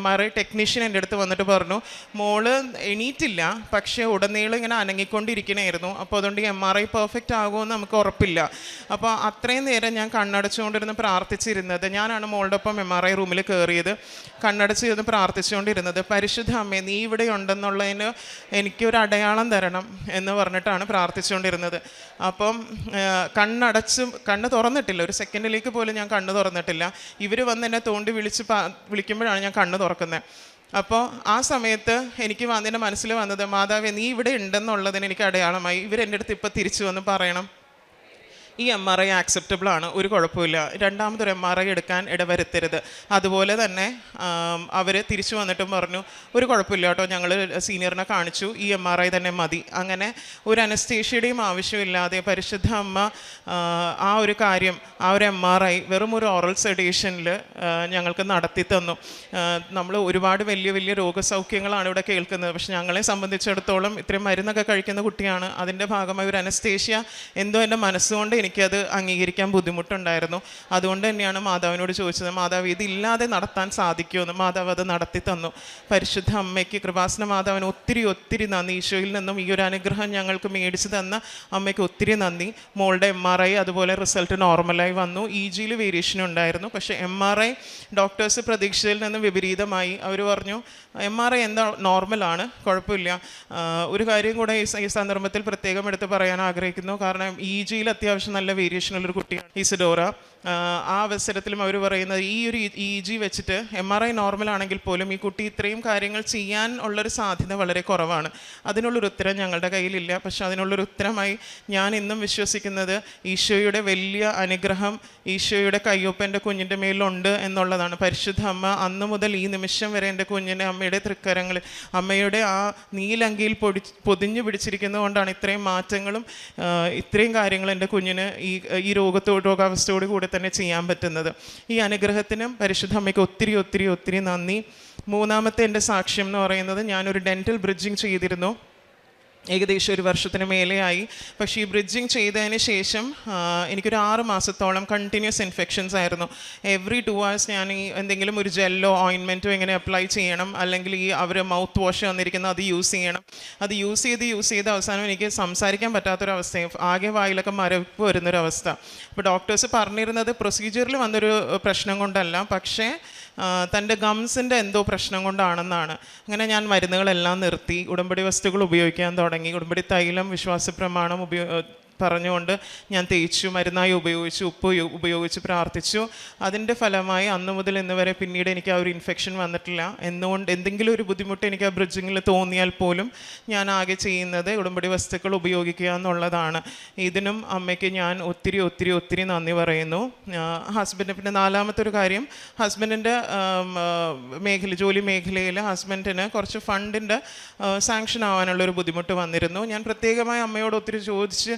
MRI ടെക്നീഷ്യൻ എൻ്റെ അടുത്ത് വന്നിട്ട് പറഞ്ഞു, മോള് എണീറ്റില്ല, പക്ഷേ ഉടനീളം ഇങ്ങനെ അനങ്ങിക്കൊണ്ടിരിക്കണമായിരുന്നു. അപ്പോൾ അതുകൊണ്ട് ഈ MRI പെർഫെക്റ്റ് ആകുമെന്ന് നമുക്ക് ഉറപ്പില്ല. അപ്പോൾ അത്രയും നേരം ഞാൻ കണ്ണടച്ചുകൊണ്ടിരുന്ന് പ്രാർത്ഥിച്ചിരുന്നത്. ഞാനാണ് മോളുടെ ഒപ്പം MRI റൂമിൽ കയറിയത്, കണ്ണടച്ചിരുന്ന് പ്രാർത്ഥിച്ചുകൊണ്ടിരുന്നത്, പരിശുദ്ധ അമ്മേ നീ ഇവിടെ ഉണ്ടെന്നുള്ളതിന് എനിക്കൊരു അടയാളം തരണം എന്ന് പറഞ്ഞിട്ടാണ് പ്രാർത്ഥിച്ചുകൊണ്ടിരുന്നത്. അപ്പം കണ്ണ് തുറന്നിട്ടില്ല, ഒരു സെക്കൻഡിലേക്ക് പോലും ഞാൻ കണ്ണ് തുറന്നിട്ടില്ല. ഇവർ വന്ന് എന്നെ തോണ്ടി വിളിക്കുമ്പോഴാണ് ഞാൻ കണ്ണ് തുറക്കുന്നത്. അപ്പോൾ ആ സമയത്ത് എനിക്ക് എൻ്റെ മനസ്സിൽ വന്നത്, മാതാവേ നീ ഇവിടെ ഉണ്ടെന്നുള്ളതിന് എനിക്ക് അടയാളമായി. ഇവരെൻ്റെ അടുത്ത് ഇപ്പോൾ തിരിച്ചു വന്ന് പറയണം, ഈ MRI ആക്സെപ്റ്റബിൾ ആണ്, ഒരു കുഴപ്പമില്ല, രണ്ടാമതൊരു MRI എടുക്കാൻ ഇടവരുത്തരുത്. അതുപോലെ തന്നെ അവർ തിരിച്ചു വന്നിട്ടും പറഞ്ഞു, ഒരു കുഴപ്പമില്ല കേട്ടോ, ഞങ്ങൾ സീനിയറിനെ കാണിച്ചു, ഈ MRI തന്നെ മതി. അങ്ങനെ ഒരു അനസ്തേഷ്യയുടെയും ആവശ്യമില്ലാതെ പരിശുദ്ധ അമ്മ ആ ഒരു കാര്യം, ആ ഒരു MRI വെറും ഒരു ഓറൽ സെഡേഷനിൽ ഞങ്ങൾക്ക് നടത്തി തന്നു. നമ്മൾ ഒരുപാട് വലിയ വലിയ രോഗസൗഖ്യങ്ങളാണ് ഇവിടെ കേൾക്കുന്നത്, പക്ഷെ ഞങ്ങളെ സംബന്ധിച്ചിടത്തോളം ഇത്രയും മരുന്നൊക്കെ കഴിക്കുന്ന കുട്ടിയാണ്. അതിൻ്റെ ഭാഗമായി ഒരു അനസ്തേഷ്യ എന്തോ എൻ്റെ മനസ്സുകൊണ്ട് എനിക്കത് അംഗീകരിക്കാൻ ബുദ്ധിമുട്ടുണ്ടായിരുന്നു. അതുകൊണ്ട് തന്നെയാണ് മാതാവിനോട് ചോദിച്ചത്, മാതാവ് ഇതില്ലാതെ നടത്താൻ സാധിക്കുമെന്ന്. മാതാവ് അത് നടത്തി തന്നു. പരിശുദ്ധ അമ്മയ്ക്ക്, കൃപാസന മാതാവിന് ഒത്തിരി ഒത്തിരി നന്ദി. ഈശോയിൽ നിന്നും ഈ ഒരു അനുഗ്രഹം ഞങ്ങൾക്ക് മേടിച്ച് തന്ന അമ്മയ്ക്ക് ഒത്തിരി നന്ദി. മോളുടെ MRI അതുപോലെ റിസൾട്ട് നോർമലായി വന്നു. EGയിൽ വേരിയേഷൻ ഉണ്ടായിരുന്നു, പക്ഷേ MRI ഡോക്ടേഴ്സ് പ്രതീക്ഷയിൽ നിന്ന് വിപരീതമായി. അവർ പറഞ്ഞു MRI എന്താ നോർമലാണ്, കുഴപ്പമില്ല. ഒരു കാര്യം കൂടെ ഈ സന്ദർഭത്തിൽ പ്രത്യേകം എടുത്ത് പറയാൻ ആഗ്രഹിക്കുന്നു, കാരണം EGയിൽ അത്യാവശ്യം നല്ല വേരിയേഷനുള്ളൊരു കുട്ടിയാണ് ഇസഡോറ. ആ അവസരത്തിലും അവർ പറയുന്നത്, ഈ ഒരു EG വെച്ചിട്ട് MRI നോർമൽ ആണെങ്കിൽ പോലും ഈ കുട്ടി ഇത്രയും കാര്യങ്ങൾ ചെയ്യാൻ ഉള്ളൊരു സാധ്യത വളരെ കുറവാണ്. അതിനുള്ളൊരു ഉത്തരം ഞങ്ങളുടെ കയ്യിലില്ല. പക്ഷെ അതിനുള്ളൊരു ഉത്തരമായി ഞാൻ ഇന്നും വിശ്വസിക്കുന്നത് ഈശോയുടെ വലിയ അനുഗ്രഹം, ഈശോയുടെ കയ്യൊപ്പ് എൻ്റെ കുഞ്ഞിൻ്റെ മേലുണ്ട് എന്നുള്ളതാണ്. പരിശുദ്ധ അമ്മ അന്ന് മുതൽ ഈ നിമിഷം വരെ എൻ്റെ കുഞ്ഞിനെ അമ്മയുടെ തൃക്കരങ്ങളിൽ, അമ്മയുടെ ആ നീലങ്കിയിൽ പൊതിഞ്ഞു പിടിച്ചിരിക്കുന്നതുകൊണ്ടാണ് ഇത്രയും മാറ്റങ്ങളും ഇത്രയും കാര്യങ്ങൾ എൻ്റെ കുഞ്ഞിന് ഈ രോഗാവസ്ഥയോട് കൂടെ തന്നെ ചെയ്യാൻ പറ്റുന്നത്. ഈ അനുഗ്രഹത്തിനും പരിശുദ്ധ അമ്മയ്ക്ക് ഒത്തിരി ഒത്തിരി ഒത്തിരി നന്ദി. മൂന്നാമത്തെ എൻ്റെ സാക്ഷ്യം എന്ന് പറയുന്നത്, ഞാനൊരു ഡെൻറ്റൽ ബ്രിഡ്ജിങ് ചെയ്തിരുന്നു. ഏകദേശം 1 വർഷത്തിന് മേലെയായി. പക്ഷേ ഈ ബ്രിഡ്ജിങ് ചെയ്തതിന് ശേഷം എനിക്കൊരു 6 മാസത്തോളം കണ്ടിന്യൂസ് ഇൻഫെക്ഷൻസ് ആയിരുന്നു. എവറി 2 hours ഞാൻ ഈ എന്തെങ്കിലും ഒരു ജെല്ലോ ഓയിൻമെൻറ്റോ ഇങ്ങനെ അപ്ലൈ ചെയ്യണം, അല്ലെങ്കിൽ ഈ അവർ മൗത്ത് വാഷ് വന്നിരിക്കുന്ന അത് യൂസ് ചെയ്യണം. അത് യൂസ് ചെയ്ത് അവസാനം എനിക്ക് സംസാരിക്കാൻ പറ്റാത്തൊരവസ്ഥയും ആകെ വായിലൊക്കെ മരവിപ്പ് വരുന്നൊരവസ്ഥ. അപ്പോൾ ഡോക്ടേഴ്സ് പറഞ്ഞിരുന്നത് പ്രൊസീജിയറിൽ വന്നൊരു പ്രശ്നം കൊണ്ടല്ല, പക്ഷേ തൻ്റെ ഗംസിൻ്റെ എന്തോ പ്രശ്നം കൊണ്ടാണെന്നാണ്. അങ്ങനെ ഞാൻ മരുന്നുകളെല്ലാം നിർത്തി, ഉടമ്പടി വസ്തുക്കൾ ഉപയോഗിക്കാൻ തുടങ്ങി. ഉടമ്പടി തൈലം, വിശ്വാസ പ്രമാണം പറഞ്ഞുകൊണ്ട് ഞാൻ തേച്ചു, മരുന്നായി ഉപയോഗിച്ചു, ഉപ്പ് ഉപയോഗിച്ച് പ്രാർത്ഥിച്ചു. അതിൻ്റെ ഫലമായി അന്ന് മുതൽ ഇന്ന് വരെ പിന്നീട് എനിക്ക് ആ ഒരു ഇൻഫെക്ഷൻ വന്നിട്ടില്ല. എന്തെങ്കിലും ഒരു ബുദ്ധിമുട്ട് എനിക്ക് ആ ബ്രിഡ്ജിങ്ങിൽ തോന്നിയാൽ പോലും ഞാൻ ആകെ ചെയ്യുന്നത് ഉടമ്പടി വസ്തുക്കൾ ഉപയോഗിക്കുക എന്നുള്ളതാണ്. ഇതിനും അമ്മയ്ക്ക് ഞാൻ ഒത്തിരി ഒത്തിരി ഒത്തിരി നന്ദി പറയുന്നു. ഹസ്ബൻഡ്, പിന്നെ നാലാമത്തെ ഒരു കാര്യം, ഹസ്ബൻഡിൻ്റെ ജോലി മേഖലയിൽ ഹസ്ബൻഡിന് കുറച്ച് ഫണ്ടിൻ്റെ സാങ്ഷൻ ആവാനുള്ളൊരു ബുദ്ധിമുട്ട് വന്നിരുന്നു. ഞാൻ പ്രത്യേകമായി അമ്മയോട് ഒത്തിരി ചോദിച്ച്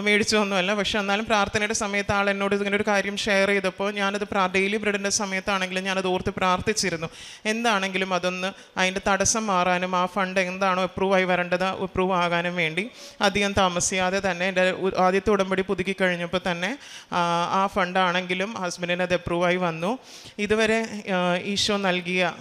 മേടിച്ചതൊന്നുമല്ല, പക്ഷെ എന്നാലും പ്രാർത്ഥനയുടെ സമയത്ത് ആൾ എന്നോട് ഇങ്ങനെ ഒരു കാര്യം ഷെയർ ചെയ്തപ്പോൾ ഞാനത് ഡെയിലി ബ്രെഡിൻ്റെ സമയത്താണെങ്കിലും ഞാനത് ഓർത്ത് പ്രാർത്ഥിച്ചിരുന്നു. എന്താണെങ്കിലും അതൊന്ന് അതിൻ്റെ തടസ്സം മാറാനും ആ ഫണ്ട് എന്താണോ അപ്രൂവ് ആയി വരേണ്ടത് അപ്രൂവ് ആകാനും വേണ്ടി അധികം താമസിയാതെ തന്നെ എൻ്റെ ആദ്യത്തെ ഉടമ്പടി പുതുക്കി കഴിഞ്ഞപ്പോൾ തന്നെ ആ ഫണ്ടാണെങ്കിലും ഹസ്ബൻഡിന് അത് അപ്രൂവായി വന്നു. ഇതുവരെ ഈശോ നൽകിയ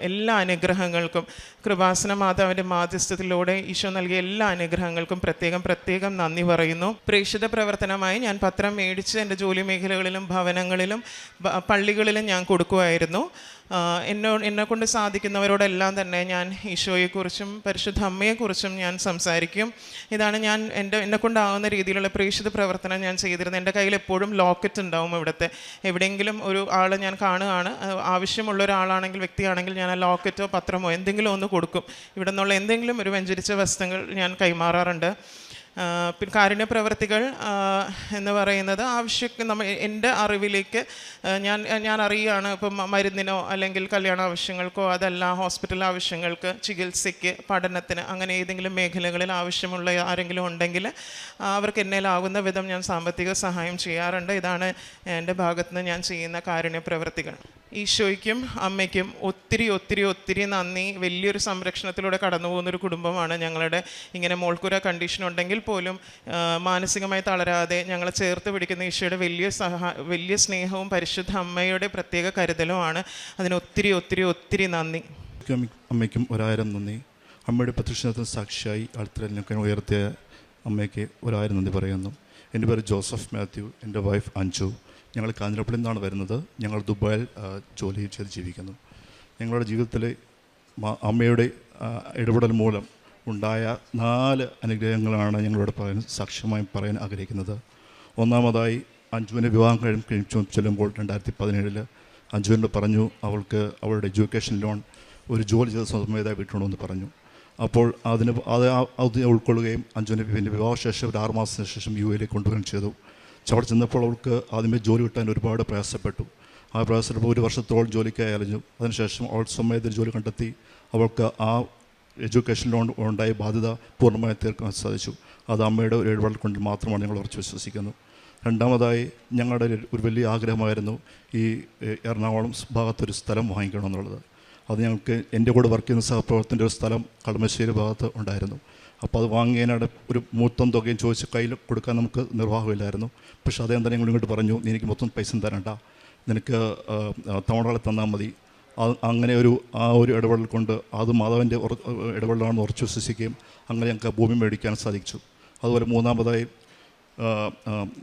എല്ലാ അനുഗ്രഹങ്ങൾക്കും, കൃപാസന മാതാവിൻ്റെ മാധ്യസ്ഥത്തിലൂടെ ഈശോ നൽകിയ എല്ലാ അനുഗ്രഹങ്ങൾക്കും പ്രത്യേകം നന്ദി പറയുന്നു. പ്രേക്ഷിത പ്രവർത്തനമായി ഞാൻ പത്രം മേടിച്ച് എൻ്റെ ജോലി മേഖലകളിലും ഭവനങ്ങളിലും പള്ളികളിലും ഞാൻ കൊടുക്കുമായിരുന്നു. എന്നെക്കൊണ്ട് സാധിക്കുന്നവരോടെല്ലാം തന്നെ ഞാൻ ഈശോയെക്കുറിച്ചും പരിശുദ്ധ അമ്മയെക്കുറിച്ചും ഞാൻ സംസാരിക്കും. ഇതാണ് ഞാൻ എന്നെക്കൊണ്ടാവുന്ന രീതിയിലുള്ള പ്രേക്ഷിത പ്രവർത്തനം ഞാൻ ചെയ്തിരുന്നത്. എൻ്റെ കയ്യിൽ എപ്പോഴും ലോക്കറ്റ് ഉണ്ടാവും. എവിടെയെങ്കിലും ഒരു ആൾ ഞാൻ കാണുകയാണ്, ആവശ്യമുള്ള ഒരാളാണെങ്കിൽ, വ്യക്തിയാണെങ്കിൽ, ഞാൻ ആ ലോക്കറ്റോ പത്രമോ എന്തെങ്കിലും ഒന്ന് കൊടുക്കും. ഇവിടെ നിന്നുള്ള എന്തെങ്കിലും ഒരു വ്യഞ്ചരിച്ച വസ്തുക്കൾ ഞാൻ കൈമാറാറുണ്ട്. പിന്നെ കാരുണ്യ പ്രവർത്തികൾ എന്ന് പറയുന്നത് എൻ്റെ അറിവിലേക്ക് ഞാൻ അറിയുകയാണ്. ഇപ്പം മരുന്നിനോ അല്ലെങ്കിൽ കല്യാണ ആവശ്യങ്ങൾക്കോ, അതല്ല ഹോസ്പിറ്റൽ ആവശ്യങ്ങൾക്ക്, ചികിത്സയ്ക്ക്, പഠനത്തിന്, അങ്ങനെ ഏതെങ്കിലും മേഖലകളിൽ ആവശ്യമുള്ള ആരെങ്കിലും ഉണ്ടെങ്കിൽ അവർക്ക് എന്നേലാകുന്ന വിധം ഞാൻ സാമ്പത്തിക സഹായം ചെയ്യാറുണ്ട്. ഇതാണ് എൻ്റെ ഭാഗത്തു നിന്ന് ഞാൻ ചെയ്യുന്ന കാരുണ്യ പ്രവർത്തികൾ. ഈശോയ്ക്കും അമ്മയ്ക്കും ഒത്തിരി ഒത്തിരി ഒത്തിരി നന്ദി. വലിയൊരു സംരക്ഷണത്തിലൂടെ കടന്നു പോകുന്നൊരു കുടുംബമാണ് ഞങ്ങളുടെ. ഇങ്ങനെ മോൾക്കുര കണ്ടീഷൻ ഉണ്ടെങ്കിൽ പോലും മാനസികമായി തളരാതെ ഞങ്ങളെ ചേർത്ത് പിടിക്കുന്ന ഈശോയുടെ വലിയ സ്നേഹവും പരിശുദ്ധ അമ്മയുടെ പ്രത്യേക കരുതലുമാണ്. അതിന് ഒത്തിരി ഒത്തിരി ഒത്തിരി നന്ദി. അമ്മയ്ക്കും 1000 നന്ദി. അമ്മയുടെ പ്രത്യക്ഷത്തിന് സാക്ഷിയായി ആൾത്തരലിനൊക്കെ ഉയർത്തിയ അമ്മയ്ക്ക് 1000 നന്ദി പറയുന്നു. എൻ്റെ പേര് ജോസഫ് മാത്യു, എൻ്റെ വൈഫ് അഞ്ജു. ഞങ്ങൾ കാഞ്ഞിരപ്പള്ളിയിൽ നിന്നാണ് വരുന്നത്. ഞങ്ങൾ ദുബായിൽ ജോലി ചെയ്ത് ജീവിക്കുന്നു. ഞങ്ങളുടെ ജീവിതത്തിലെ അമ്മയുടെ ഇടപെടൽ മൂലം ഉണ്ടായ 4 അനുഗ്രഹങ്ങളാണ് ഞങ്ങളോട് സാക്ഷ്യമായി പറയാൻ ആഗ്രഹിക്കുന്നത്. ഒന്നാമതായി, അഞ്ജുവിനെ വിവാഹം കഴിച്ചു ചെല്ലുമ്പോൾ 2017 അഞ്ജുവിനോട് പറഞ്ഞു അവൾക്ക് അവളുടെ എഡ്യൂക്കേഷൻ ലോൺ ഒരു ജോലി ചെയ്ത് സ്വന്തമായതായി വീട്ടുകൊണ്ടെന്ന് പറഞ്ഞു. അപ്പോൾ അത് ഉൾക്കൊള്ളുകയും അഞ്ജുവിൻ്റെ പിന്നെ വിവാഹശേഷം ഒരു 6 മാസത്തിന് ശേഷം UAE കൊണ്ടുവരികയും ചെയ്തു. അവിടെ ചെന്നപ്പോൾ അവൾക്ക് ആദ്യമേ ജോലി കിട്ടാൻ ഒരുപാട് പ്രയാസപ്പെട്ടു. ആ പ്രയാസപ്പെട്ടപ്പോൾ 1 വർഷത്തോളം ജോലിക്കായി അലഞ്ഞു. അതിനുശേഷം അവൾ സ്വമേധ ജോലി കണ്ടെത്തി അവൾക്ക് ആ എഡ്യൂക്കേഷൻ ലോൺ ഉണ്ടായ ബാധ്യത പൂർണ്ണമായി തീർക്കാൻ സാധിച്ചു. അത് അമ്മയുടെ ഒരു ഇടപെടൽ കൊണ്ട് മാത്രമാണ് ഞങ്ങൾ ഉറച്ചു വിശ്വസിക്കുന്നു. രണ്ടാമതായി, ഞങ്ങളുടെ ഒരു വലിയ ആഗ്രഹമായിരുന്നു ഈ എറണാകുളം ഭാഗത്തൊരു സ്ഥലം വാങ്ങിക്കണമെന്നുള്ളത്. അത് ഞങ്ങൾക്ക് എൻ്റെ കൂടെ വർക്ക് ചെയ്യുന്ന സഹപ്രവർത്തൻ്റെ ഒരു സ്ഥലം കളമശ്ശേരി ഭാഗത്ത് ഉണ്ടായിരുന്നു. അപ്പോൾ അത് വാങ്ങിയതിനാണ് ഒരു മൊത്തം തുകയും ചോദിച്ച് കയ്യിൽ കൊടുക്കാൻ നമുക്ക് നിർവാഹമില്ലായിരുന്നു. പക്ഷേ അദ്ദേഹം തന്നെ ഇങ്ങോട്ട് പറഞ്ഞു, എനിക്ക് മൊത്തം പൈസ തരണ്ട, നിനക്ക് തവണകളെ തന്നാൽ മതി. അങ്ങനെ ആ ഒരു ഇടപെടൽ കൊണ്ട് അത് മാതാവിൻ്റെ ഇടപെടലാണെന്ന് ഉറച്ചു വിശ്വസിക്കുകയും അങ്ങനെ ഞങ്ങൾക്ക് ഭൂമി മേടിക്കാൻ സാധിച്ചു. അതുപോലെ മൂന്നാമതായി,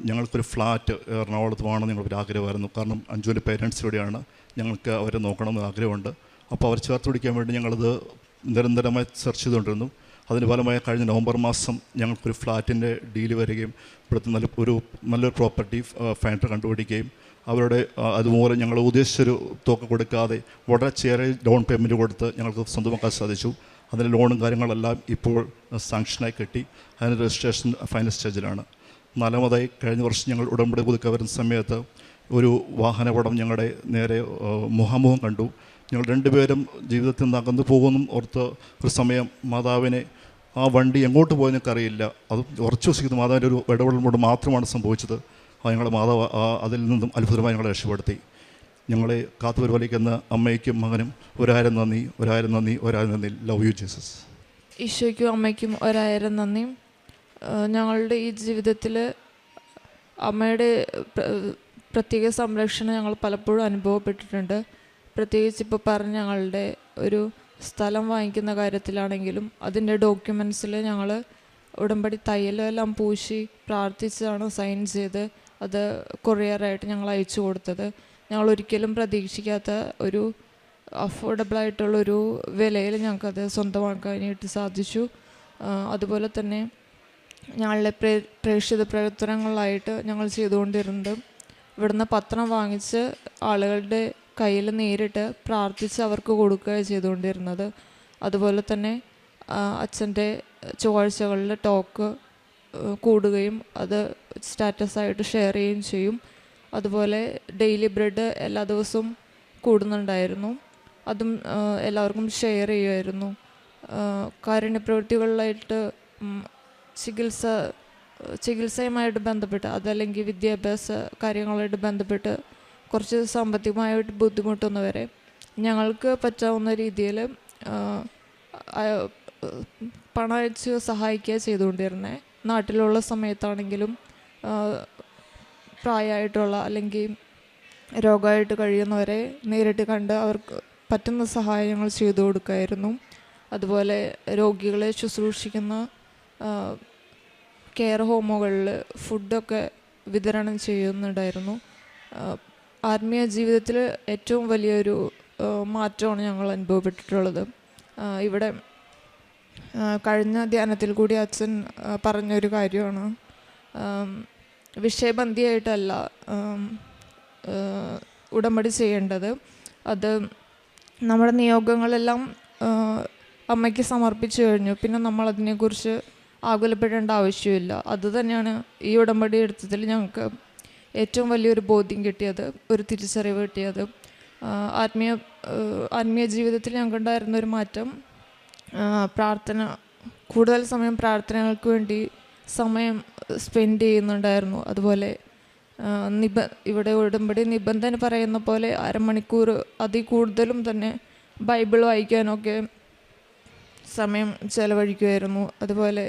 ഞങ്ങൾക്കൊരു ഫ്ലാറ്റ് എറണാകുളത്ത് വേണമെന്ന് ഞങ്ങൾക്കൊരു ആഗ്രഹമായിരുന്നു. കാരണം അഞ്ജുവിൻ്റെ പേരൻസ് ഇവിടെയാണ്, ഞങ്ങൾക്ക് അവരെ നോക്കണമെന്ന് ആഗ്രഹമുണ്ട്. അപ്പോൾ അവർ ചേർത്ത് പിടിക്കാൻ വേണ്ടി ഞങ്ങളത് നിരന്തരമായി സെർച്ച് ചെയ്തുകൊണ്ടിരുന്നു. അതിന് ഫലമായി കഴിഞ്ഞ നവംബർ മാസം ഞങ്ങൾക്കൊരു ഫ്ലാറ്റിൻ്റെ ഡീല് വരികയും ഇവിടുത്തെ നല്ലൊരു പ്രോപ്പർട്ടി ഫൈൻഡർ കണ്ടുപിടിക്കുകയും അവരുടെ അതുമൂലം ഞങ്ങൾ ഉദ്ദേശിച്ചൊരു തുക കൊടുക്കാതെ വളരെ ചെറിയ ഡൗൺ പേയ്മെൻറ്റ് കൊടുത്ത് ഞങ്ങൾക്ക് സ്വന്തമാക്കാൻ സാധിച്ചു. അതിൻ്റെ ലോണും കാര്യങ്ങളെല്ലാം ഇപ്പോൾ സാങ്ഷനായി കിട്ടി. അതിന് രജിസ്ട്രേഷൻ ഫൈനൽ സ്റ്റേജിലാണ്. നാലാമതായി, കഴിഞ്ഞ വർഷം ഞങ്ങൾ ഉടമ്പടി പുതുക്കാൻ വരുന്ന സമയത്ത് ഒരു വാഹനപടം ഞങ്ങളുടെ നേരെ മുഖാമുഖം കണ്ടു. ഞങ്ങൾ രണ്ടുപേരും ജീവിതത്തിൽ നിന്ന് അകന്നു പോകുമെന്നും ഓർത്ത് ഒരു സമയം മാതാവിനെ ആ വണ്ടി എങ്ങോട്ട് പോയെന്ന് എനിക്കറിയില്ല, അത് ഉറച്ചു വസിക്കുന്ന മാതാവിൻ്റെ ഒരു ഇടപെടൽ കൊണ്ട് മാത്രമാണ് സംഭവിച്ചത്. ഞങ്ങളുടെ മാതാവ് അതിൽ നിന്നും അത്ഭുതമായി ഞങ്ങളെ രക്ഷപ്പെടുത്തി. ഞങ്ങളെ കാത്തുപരിപാലിക്കുന്ന അമ്മയ്ക്കും മകനും 1000 നന്ദി, 1000 നന്ദി, 1000 നന്ദി. Love you Jesus. ഈശോയ്ക്കും അമ്മയ്ക്കും 1000 നന്ദി. ഞങ്ങളുടെ ഈ ജീവിതത്തിൽ അമ്മയുടെ പ്രത്യേക സംരക്ഷണം ഞങ്ങൾ പലപ്പോഴും അനുഭവപ്പെട്ടിട്ടുണ്ട്. പ്രത്യേകിച്ച് ഇപ്പോൾ പറഞ്ഞ ഞങ്ങളുടെ ഒരു സ്ഥലം വാങ്ങിക്കുന്ന കാര്യത്തിലാണെങ്കിലും അതിൻ്റെ ഡോക്യുമെൻറ്റ്സിൽ ഞങ്ങൾ ഉടമ്പടി തയ്യലെല്ലാം പൂശി പ്രാർത്ഥിച്ചാണ് സൈൻ ചെയ്ത് അത് കൊറിയറായിട്ട് ഞങ്ങൾ അയച്ചു കൊടുത്തത്. ഞങ്ങൾ ഒരിക്കലും പ്രതീക്ഷിക്കാത്ത ഒരു അഫോർഡബിളായിട്ടുള്ളൊരു വിലയിൽ ഞങ്ങൾക്കത് സ്വന്തമാക്കാനായിട്ട് സാധിച്ചു. അതുപോലെ തന്നെ ഞങ്ങളുടെ പ്രേക്ഷിത പ്രവർത്തനങ്ങളായിട്ട് ഞങ്ങൾ ചെയ്തുകൊണ്ടിരുന്നത്. ഇവിടുന്ന് പത്രം വാങ്ങിച്ച് ആളുകളുടെ കയ്യിൽ നേരിട്ട് പ്രാർത്ഥിച്ച് അവർക്ക് കൊടുക്കുകയാണ് ചെയ്തുകൊണ്ടിരുന്നത്. അതുപോലെ തന്നെ അച്ഛൻ്റെ ചൊവ്വാഴ്ചകളിൽ ടോക്ക് കൂടുകയും അത് സ്റ്റാറ്റസായിട്ട് ഷെയർ ചെയ്യുകയും ചെയ്യും. അതുപോലെ ഡെയിലി ബ്രെഡ് എല്ലാ ദിവസവും കൂടുന്നുണ്ടായിരുന്നു, അതും എല്ലാവർക്കും ഷെയർ ചെയ്യുമായിരുന്നു. കാരുണ്യപ്രവൃത്തികളിലായിട്ട് ചികിത്സയുമായിട്ട് ബന്ധപ്പെട്ട് അതല്ലെങ്കിൽ വിദ്യാഭ്യാസ കാര്യങ്ങളായിട്ട് ബന്ധപ്പെട്ട് കുറച്ച് സാമ്പത്തികമായിട്ട് ബുദ്ധിമുട്ടുന്നവരെ ഞങ്ങൾക്ക് പറ്റാവുന്ന രീതിയിൽ പണം അയച്ച് സഹായിക്കുക ചെയ്തുകൊണ്ടിരുന്നത്. നാട്ടിലുള്ള സമയത്താണെങ്കിലും പ്രായമായിട്ടുള്ള അല്ലെങ്കിൽ രോഗമായിട്ട് കഴിയുന്നവരെ നേരിട്ട് കണ്ട് അവർക്ക് പറ്റുന്ന സഹായങ്ങൾ ചെയ്തു കൊടുക്കുമായിരുന്നു. അതുപോലെ രോഗികളെ ശുശ്രൂഷിക്കുന്ന കെയർ ഹോമുകളിൽ ഫുഡൊക്കെ വിതരണം ചെയ്യുന്നുണ്ടായിരുന്നു. ആത്മീയ ജീവിതത്തിൽ ഏറ്റവും വലിയൊരു മാറ്റമാണ് ഞങ്ങൾ അനുഭവപ്പെട്ടിട്ടുള്ളത്. ഇവിടെ കഴിഞ്ഞ ധ്യാനത്തിൽ കൂടി അച്ഛൻ പറഞ്ഞൊരു കാര്യമാണ്, വിഷയബന്ധിയായിട്ടല്ല ഉടമ്പടി ചെയ്യേണ്ടത്. അത് നമ്മുടെ നിയോഗങ്ങളെല്ലാം അമ്മയ്ക്ക് സമർപ്പിച്ചു കഴിഞ്ഞു, പിന്നെ നമ്മൾ അതിനെക്കുറിച്ച് ആകുലപ്പെടേണ്ട ആവശ്യമില്ല. അതുതന്നെയാണ് ഈ ഉടമ്പടി എടുത്തതിൽ ഞങ്ങൾക്ക് ഏറ്റവും വലിയൊരു ബോധ്യം കിട്ടിയത്, ഒരു തിരിച്ചറിവ് കിട്ടിയത്. ആത്മീയ ജീവിതത്തിൽ ഞങ്ങൾക്കുണ്ടായിരുന്നൊരു മാറ്റം, കൂടുതൽ സമയം പ്രാർത്ഥനകൾക്ക് വേണ്ടി സമയം സ്പെൻഡ് ചെയ്യുന്നുണ്ടായിരുന്നു. അതുപോലെ ഇവിടെ ഉടമ്പടി നിബന്ധന പറയുന്ന പോലെ അരമണിക്കൂർ അതിൽ കൂടുതലും തന്നെ ബൈബിൾ വായിക്കാനൊക്കെ സമയം ചെലവഴിക്കുമായിരുന്നു. അതുപോലെ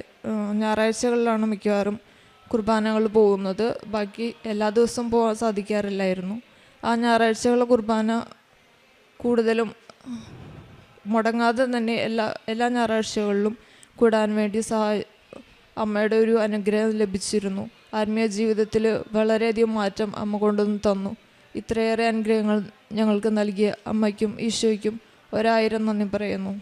ഞായറാഴ്ചകളിലാണ് മിക്കവാറും കുർബാനകൾ പോകുന്നത്, ബാക്കി എല്ലാ ദിവസവും പോകാൻ സാധിക്കാറില്ലായിരുന്നു. ആ ഞായറാഴ്ചകളിലെ കുർബാന കൂടുതലും മുടങ്ങാതെ തന്നെ എല്ലാ ഞായറാഴ്ചകളിലും കൂടാൻ വേണ്ടി അമ്മയുടെ ഒരു അനുഗ്രഹം ലഭിച്ചിരുന്നു. ആത്മീയ ജീവിതത്തിൽ വളരെയധികം മാറ്റം അമ്മ കൊണ്ടുവന്ന് തന്നു. ഇത്രയേറെ അനുഗ്രഹങ്ങൾ ഞങ്ങൾക്ക് നൽകിയ അമ്മയ്ക്കും ഈശോയ്ക്കും 1000 നന്ദി പറയുന്നു.